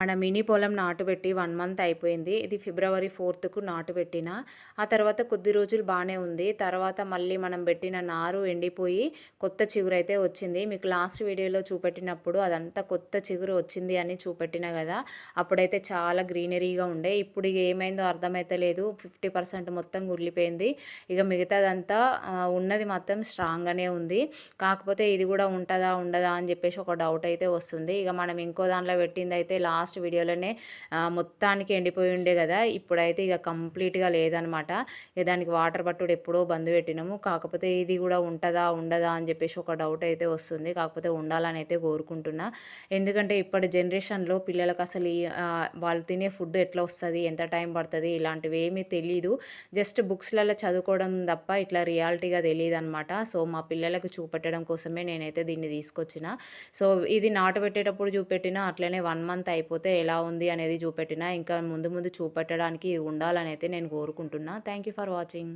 మన మినీ పొలం నాటుబెట్టి 1 మంత్ అయిపోయింది. ఇది ఫిబ్రవరి 4కు నాటుబెట్టిన. ఆ తర్వాత కొద్ది రోజులు బానే ఉంది. తర్వాత మళ్ళీ మనం బెట్టిన నారు ఎండిపోయి కొత్త చిగురైతే వచ్చింది. మీకు లాస్ట్ వీడియోలో చూపెట్టినప్పుడు అదంతా కొత్త చిగురు వచ్చింది అని చూపెట్టిన గదా! అప్పుడైతే చాలా గ్రీనరీగా ఉండే. ఇప్పుడు ఇగ ఏమైందో అర్థమైతలేదు. 50% మొత్తం కుళ్ళిపోయింది. ఇగ మిగతాదంతా ఉన్నది మాత్రం స్ట్రాంగ్‌గానే ఉంది. కాకపోతే ఇది గూడా ఉంటదా? ఉండదా? అని జెప్పేసి ఒక డౌట్ అయితే వస్తుంది. ఇగ మనం ఇంకో దాంట్లో పెట్టిందయితే లాస్ట్ వీడియోలోనే మొత్తానికి ఎండిపోయి ఉండే కదా! ఇప్పుడైతే ఇక కంప్లీట్‌గా లేదనమాట. ఇక దానికి వాటర్ పట్టుడు ఎప్పుడో బంద్ పెట్టినాము. కాకపోతే ఇది కూడా ఉంటదా? ఉండదా? అని చెప్పేసి ఒక డౌట్ అయితే వస్తుంది. కాకపోతే ఉండాలని అయితే కోరుకుంటున్నా. ఎందుకంటే ఇప్పటి జనరేషన్‌లో పిల్లలకి అసలు వాళ్ళు తినే ఫుడ్ ఎట్లా వస్తది? ఎంత టైం పడతది? ఇలాంటివి ఏమీ తెలీదు. జస్ట్ బుక్స్‌లలో చదువుకోవడం తప్ప ఇట్లా రియాలిటీగా తెలీదనమాట. సో, మా పిల్లలకు చూపెట్టడం కోసమే నేనైతే దీన్ని తీసుకొచ్చిన. సో, ఇది నాటబెట్టేటప్పుడు చూపెట్టిన అట్లనే 1 మంత్ అయిపోతే ఎలా ఉంది అనేది చూపెట్టిన. ఇంకా ముందు ముందు చూపెట్టడానికి ఉండాలనైతే నేను కోరుకుంటున్నా. Thank you for watching.